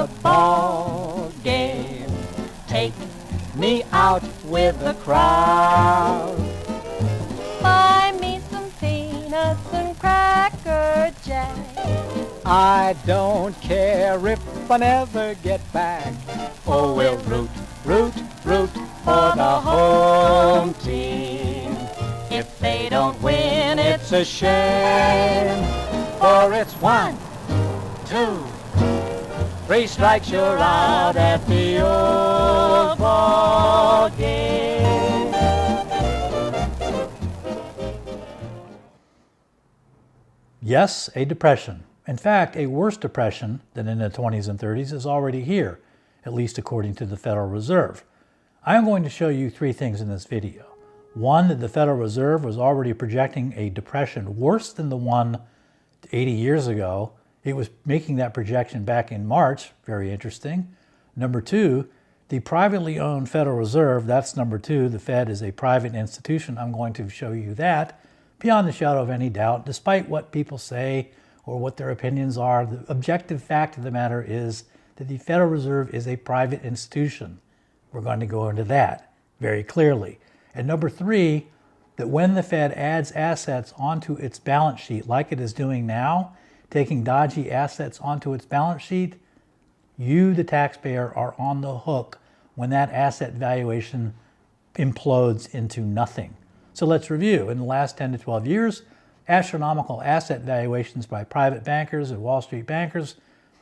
the ball game. Take me out with the crowd. Buy me some peanuts and cracker jack. I don't care if I never get back. Oh, we'll root, root, root for the home team. If they don't win, it's a shame. For it's 1, 2, 3 strikes, you're out at the old ball game. Yes, a depression. In fact, a worse depression than in the 20s and 30s is already here, at least according to the Federal Reserve. I'm going to show you 3 things in this video. One, that the Federal Reserve was already projecting a depression worse than the one 80 years ago. It was making that projection back in March. Very interesting. Number 2, the privately owned Federal Reserve, that's number 2. The Fed is a private institution. I'm going to show you that beyond the shadow of any doubt, despite what people say or what their opinions are. The objective fact of the matter is that the Federal Reserve is a private institution. We're going to go into that very clearly. And number 3, that when the Fed adds assets onto its balance sheet, like it is doing now, taking dodgy assets onto its balance sheet, you, the taxpayer, are on the hook when that asset valuation implodes into nothing. So let's review. In the last 10 to 12 years, astronomical asset valuations by private bankers and Wall Street bankers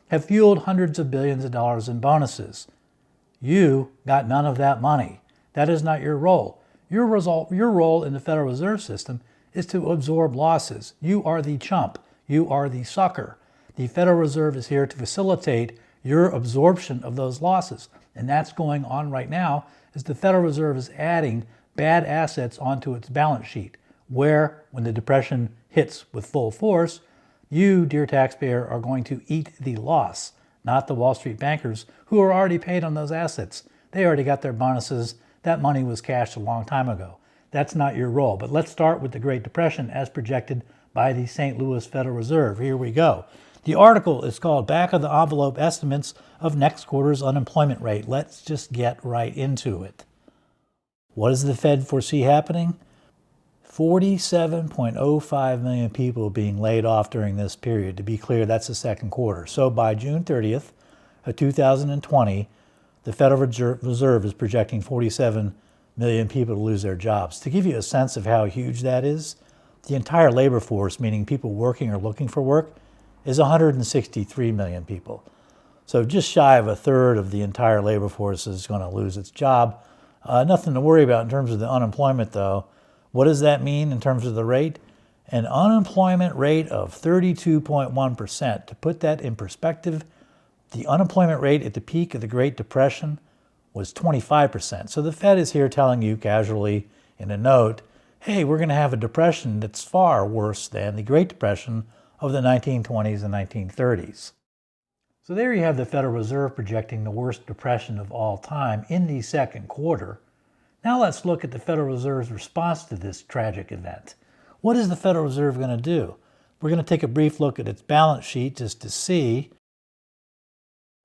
have fueled hundreds of billions of dollars in bonuses. You got none of that money. That is not your role. Your role in the Federal Reserve System is to absorb losses. You are the chump. You are the sucker. The Federal Reserve is here to facilitate your absorption of those losses. And that's going on right now as the Federal Reserve is adding bad assets onto its balance sheet, where when the depression hits with full force, you, dear taxpayer, are going to eat the loss, not the Wall Street bankers who are already paid on those assets. They already got their bonuses. That money was cashed a long time ago. That's not your role. But let's start with the Great Depression as projected by the St. Louis Federal Reserve. Here we go. The article is called Back of the Envelope Estimates of Next Quarter's Unemployment Rate. Let's just get right into it. What does the Fed foresee happening? 47.05 million people being laid off during this period. To be clear, that's the second quarter. So by June 30th of 2020, the Federal Reserve is projecting 47 million people to lose their jobs. To give you a sense of how huge that is, the entire labor force, meaning people working or looking for work, is 163 million people. So just shy of a third of the entire labor force is going to lose its job. Nothing to worry about in terms of the unemployment, though. What does that mean in terms of the rate? An unemployment rate of 32.1%. To put that in perspective, the unemployment rate at the peak of the Great Depression was 25%. So the Fed is here telling you casually in a note, hey, we're going to have a depression that's far worse than the Great Depression of the 1920s and 1930s. So there you have the Federal Reserve projecting the worst depression of all time in the second quarter. Now let's look at the Federal Reserve's response to this tragic event. What is the Federal Reserve going to do? We're going to take a brief look at its balance sheet just to see.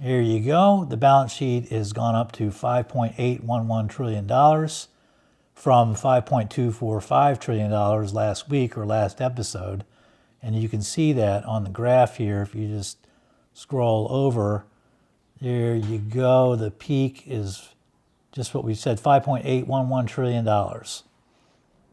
Here you go. The balance sheet has gone up to $5.811 trillion from $5.245 trillion last week or last episode. And you can see that on the graph here. If you just scroll over, there you go. The peak is just what we said, $5.811 trillion.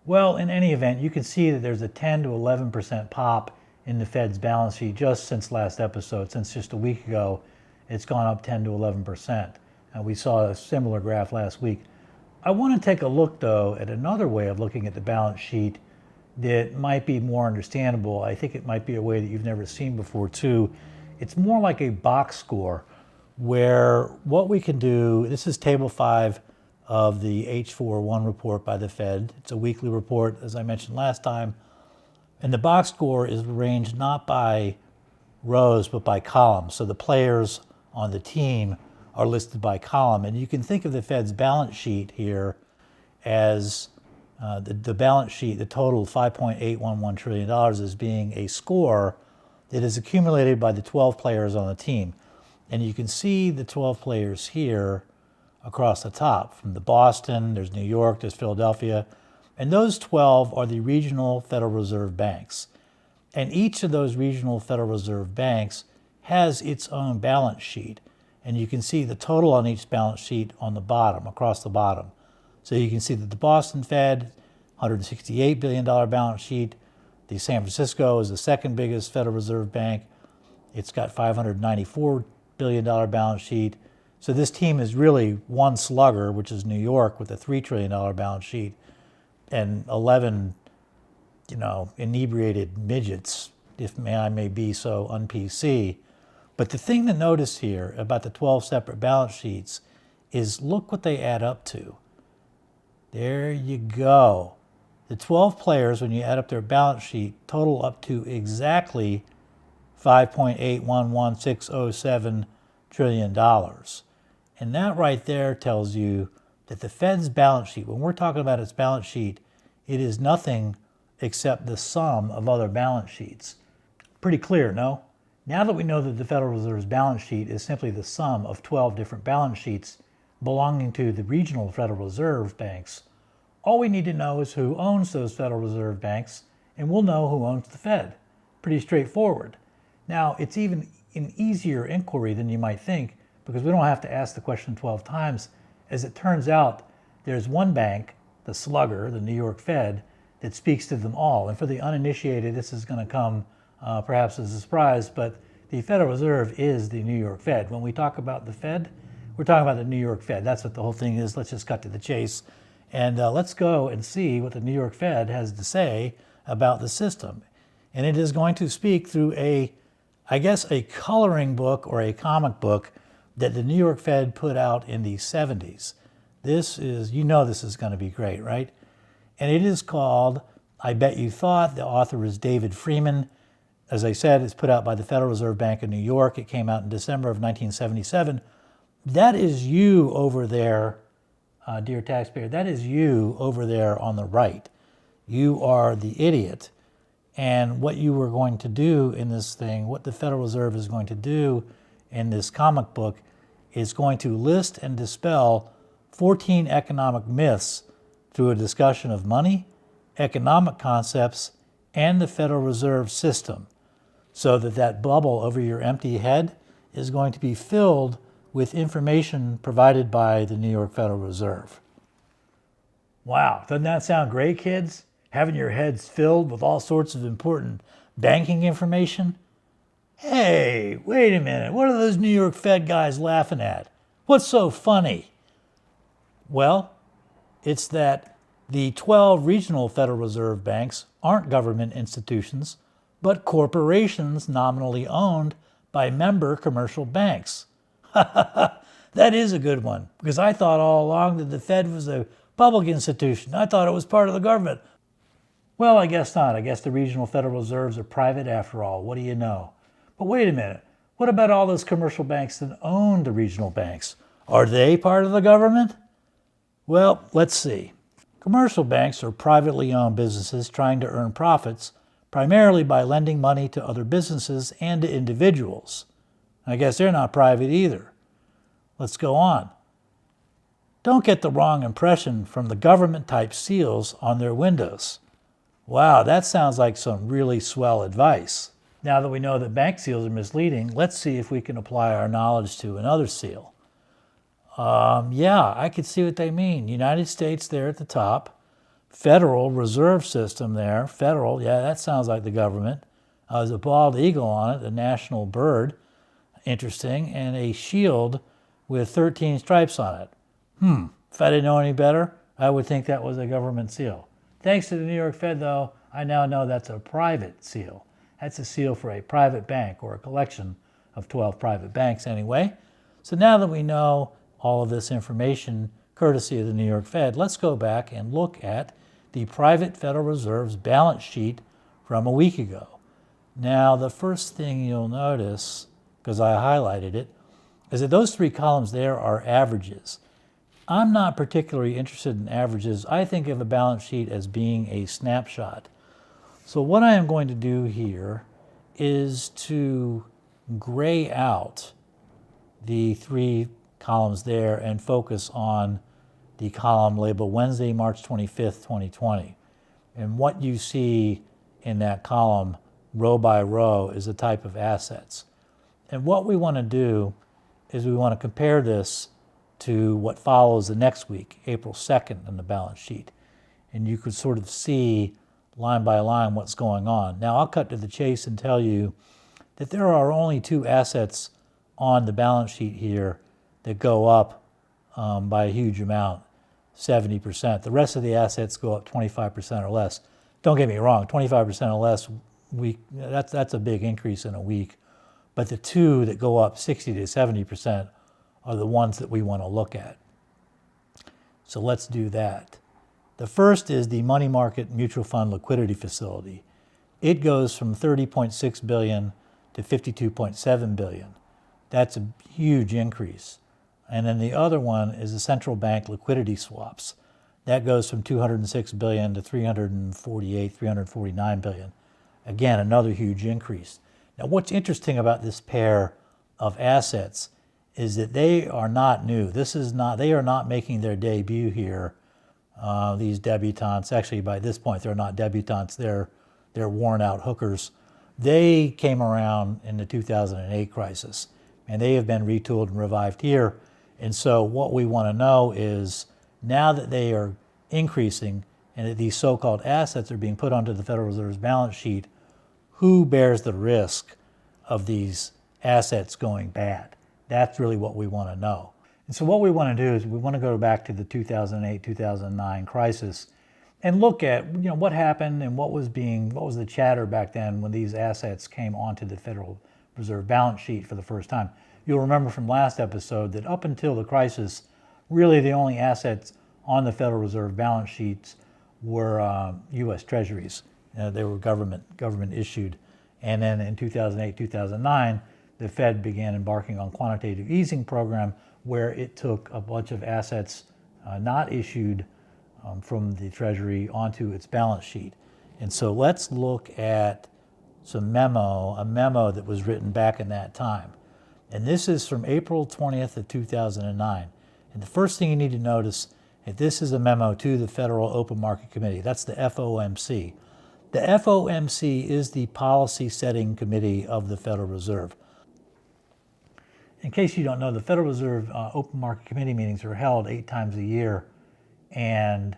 Well, in any event, you can see that there's a 10 to 11% pop in the Fed's balance sheet just since last episode. Since just a week ago, it's gone up 10 to 11%. And we saw a similar graph last week. I want to take a look, though, at another way of looking at the balance sheet that might be more understandable. I think it might be a way that you've never seen before, too. It's more like a box score, where what we can do, this is Table 5 of the H4.1 report by the Fed. It's a weekly report, as I mentioned last time. And the box score is arranged not by rows, but by columns. So the players on the team are listed by column. And you can think of the Fed's balance sheet here as the balance sheet, the total $5.811 trillion, as being a score that is accumulated by the 12 players on the team. And you can see the 12 players here across the top. From the Boston, there's New York, there's Philadelphia. And those 12 are the regional Federal Reserve banks. And each of those regional Federal Reserve banks has its own balance sheet. And you can see the total on each balance sheet on the bottom, across the bottom. So you can see that the Boston Fed, $168 billion balance sheet. The San Francisco is the second biggest Federal Reserve bank. It's got $594 billion balance sheet. So this team is really one slugger, which is New York with a $3 trillion balance sheet and 11, inebriated midgets, if I may be so un-PC. But the thing to notice here about the 12 separate balance sheets is look what they add up to. There you go. The 12 players, when you add up their balance sheet, total up to exactly $5.811607 trillion. And that right there tells you that the Fed's balance sheet, when we're talking about its balance sheet, it is nothing except the sum of other balance sheets. Pretty clear, no? Now that we know that the Federal Reserve's balance sheet is simply the sum of 12 different balance sheets belonging to the regional Federal Reserve banks, all we need to know is who owns those Federal Reserve banks, and we'll know who owns the Fed. Pretty straightforward. Now, it's even an easier inquiry than you might think, because we don't have to ask the question 12 times. As it turns out, there's one bank, the slugger, the New York Fed, that speaks to them all. And for the uninitiated, this is going to come perhaps as a surprise, but the Federal Reserve is the New York Fed. When we talk about the Fed, we're talking about the New York Fed. That's what the whole thing is. Let's just cut to the chase. And let's go and see what the New York Fed has to say about the system. And it is going to speak through a coloring book or a comic book that the New York Fed put out in the 70s. This is, this is going to be great, right? And it is called I Bet You Thought. The author is David Freeman. As I said, it's put out by the Federal Reserve Bank of New York. It came out in December of 1977. That is you over there, dear taxpayer. That is you over there on the right. You are the idiot. And what you were going to do in this thing, what the Federal Reserve is going to do in this comic book, is going to list and dispel 14 economic myths through a discussion of money, economic concepts, and the Federal Reserve System, so that that bubble over your empty head is going to be filled with information provided by the New York Federal Reserve. Wow, doesn't that sound great, kids? Having your heads filled with all sorts of important banking information? Hey, wait a minute, what are those New York Fed guys laughing at? What's so funny? Well, it's that the 12 regional Federal Reserve banks aren't government institutions, but corporations nominally owned by member commercial banks. That is a good one, because I thought all along that the Fed was a public institution. I thought it was part of the government. Well, I guess not. I guess the regional Federal Reserves are private after all. What do you know? But wait a minute. What about all those commercial banks that own the regional banks? Are they part of the government? Well, let's see. Commercial banks are privately owned businesses trying to earn profits, primarily by lending money to other businesses and to individuals. I guess they're not private either. Let's go on. Don't get the wrong impression from the government-type seals on their windows. Wow, that sounds like some really swell advice. Now that we know that bank seals are misleading, let's see if we can apply our knowledge to another seal. Yeah, I could see what they mean. United States there at the top. Federal Reserve System there. Federal, yeah, that sounds like the government. There's a bald eagle on it, a national bird. Interesting. And a shield with 13 stripes on it. If I didn't know any better, I would think that was a government seal. Thanks to the New York Fed, though, I now know that's a private seal. That's a seal for a private bank, or a collection of 12 private banks anyway. So now that we know all of this information, courtesy of the New York Fed, let's go back and look at the private Federal Reserve's balance sheet from a week ago. Now, the first thing you'll notice, because I highlighted it, is that those three columns there are averages. I'm not particularly interested in averages. I think of a balance sheet as being a snapshot. So what I am going to do here is to gray out the three columns there and focus on the column labeled Wednesday, March 25th, 2020. And what you see in that column, row by row, is a type of assets. And what we want to do is we want to compare this to what follows the next week, April 2nd, in the balance sheet. And you could sort of see line by line what's going on. Now I'll cut to the chase and tell you that there are only two assets on the balance sheet here that go up by a huge amount, 70%. The rest of the assets go up 25% or less. Don't get me wrong, 25% or less, that's a big increase in a week. But the two that go up 60 to 70% are the ones that we want to look at. So let's do that. The first is the money market mutual fund liquidity facility. It goes from $30.6 billion to $52.7 billion. That's a huge increase. And then the other one is the central bank liquidity swaps. That goes from $206 billion to $349 billion. Again, another huge increase. Now, what's interesting about this pair of assets is that they are not new. They are not making their debut here. These debutantes, actually by this point, they're not debutantes, they're worn out hookers. They came around in the 2008 crisis, and they have been retooled and revived here. And so what we want to know is, now that they are increasing and that these so-called assets are being put onto the Federal Reserve's balance sheet, who bears the risk of these assets going bad? That's really what we want to know. And so what we want to do is we want to go back to the 2008-2009 crisis and look at what happened and what was the chatter back then when these assets came onto the Federal Reserve balance sheet for the first time. You'll remember from last episode that up until the crisis, really the only assets on the Federal Reserve balance sheets were U.S. Treasuries. They were government issued. And then in 2008-2009, the Fed began embarking on quantitative easing program, where it took a bunch of assets not issued from the Treasury onto its balance sheet. And so let's look at a memo that was written back in that time. And this is from April 20th of 2009. And the first thing you need to notice is this is a memo to the Federal Open Market Committee. That's the FOMC. The FOMC is the policy setting committee of the Federal Reserve. In case you don't know, the Federal Reserve Open Market Committee meetings are held 8 times a year, and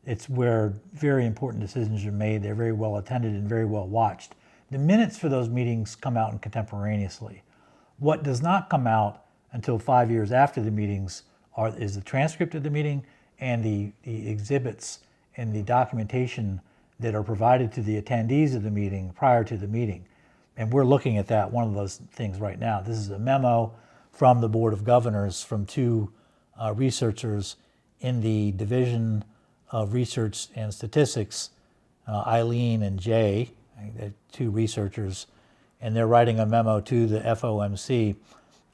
it's where very important decisions are made. They're very well attended and very well watched. The minutes for those meetings come out contemporaneously. What does not come out until 5 years after the meetings is the transcript of the meeting and the exhibits and the documentation that are provided to the attendees of the meeting prior to the meeting. And we're looking at one of those things right now. This is a memo from the Board of Governors from two researchers in the Division of Research and Statistics, Eileen and Jay, two researchers, and they're writing a memo to the FOMC.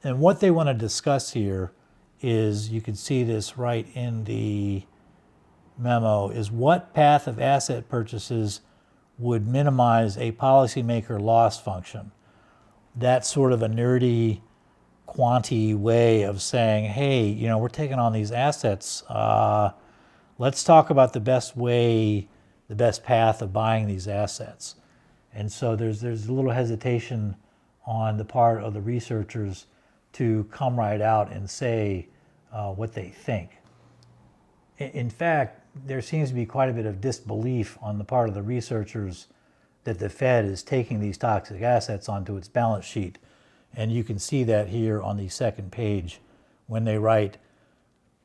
And what they want to discuss here is, you can see this right in the memo, is what path of asset purchases would minimize a policymaker loss function. That's sort of a nerdy, quantity way of saying, hey, we're taking on these assets. Let's talk about the best path of buying these assets. And so there's a little hesitation on the part of the researchers to come right out and say what they think. In fact, there seems to be quite a bit of disbelief on the part of the researchers that the Fed is taking these toxic assets onto its balance sheet. And you can see that here on the second page when they write,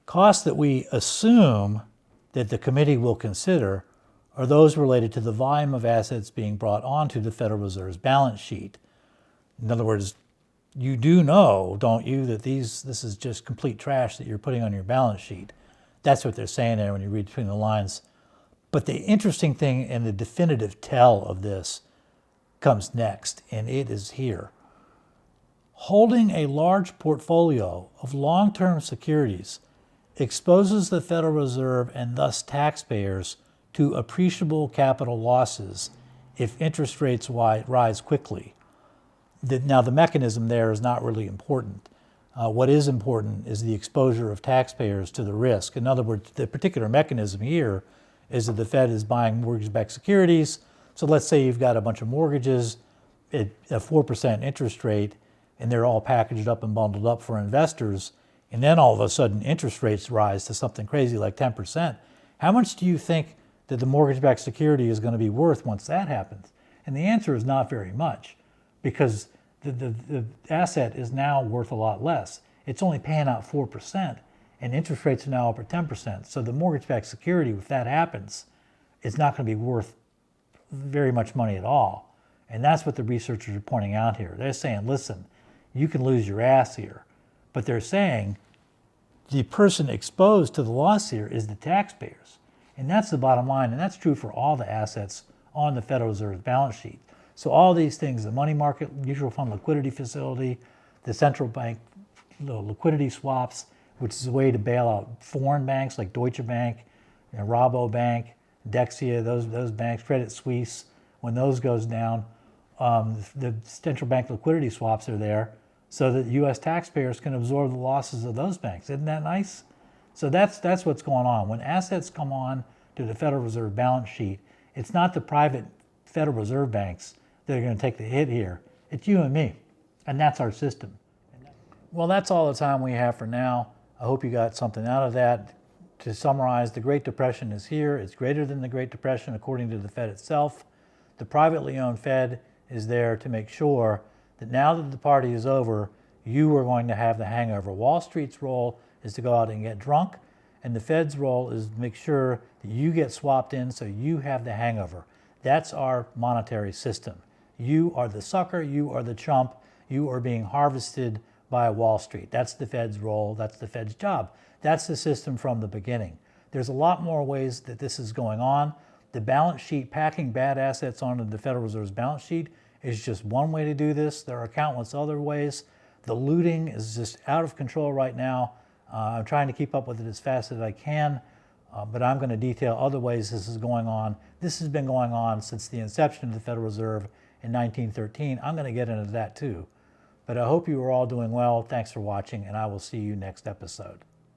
costs that we assume that the committee will consider are those related to the volume of assets being brought onto the Federal Reserve's balance sheet. In other words, you do know, don't you, that this is just complete trash that you're putting on your balance sheet. That's what they're saying there when you read between the lines. But the interesting thing and the definitive tell of this comes next, and it is here. Holding a large portfolio of long-term securities exposes the Federal Reserve and thus taxpayers to appreciable capital losses if interest rates rise quickly. Now, the mechanism there is not really important. What is important is the exposure of taxpayers to the risk. In other words, the particular mechanism here is that the Fed is buying mortgage-backed securities. So let's say you've got a bunch of mortgages at a 4% interest rate, and they're all packaged up and bundled up for investors, and then all of a sudden interest rates rise to something crazy like 10%. How much do you think that the mortgage-backed security is going to be worth once that happens? And the answer is not very much, because the asset is now worth a lot less. It's only paying out 4%, and interest rates are now up at 10%. So the mortgage-backed security, if that happens, is not going to be worth very much money at all. And that's what the researchers are pointing out here. They're saying, listen, you can lose your ass here. But they're saying the person exposed to the loss here is the taxpayers. And that's the bottom line, and that's true for all the assets on the Federal Reserve's balance sheet. So all these things, the money market mutual fund liquidity facility, the central bank liquidity swaps, which is a way to bail out foreign banks like Deutsche Bank, Rabobank, Dexia, those banks, Credit Suisse, when those goes down, the central bank liquidity swaps are there so that U.S. taxpayers can absorb the losses of those banks. Isn't that nice? So that's what's going on. When assets come on to the Federal Reserve balance sheet, it's not the private Federal Reserve banks that are going to take the hit here. It's you and me, and that's our system. Well, that's all the time we have for now. I hope you got something out of that. To summarize, the Great Depression is here. It's greater than the Great Depression according to the Fed itself. The privately owned Fed is there to make sure that now that the party is over, you are going to have the hangover. Wall Street's role is to go out and get drunk, and the Fed's role is to make sure that you get swapped in so you have the hangover. That's our monetary system. You are the sucker, you are the chump, you are being harvested by Wall Street. That's the Fed's role, that's the Fed's job. That's the system from the beginning. There's a lot more ways that this is going on. The balance sheet, packing bad assets onto the Federal Reserve's balance sheet is just one way to do this. There are countless other ways. The looting is just out of control right now. I'm trying to keep up with it as fast as I can, but I'm going to detail other ways this is going on. This has been going on since the inception of the Federal Reserve in 1913. I'm going to get into that too. But I hope you are all doing well. Thanks for watching, and I will see you next episode.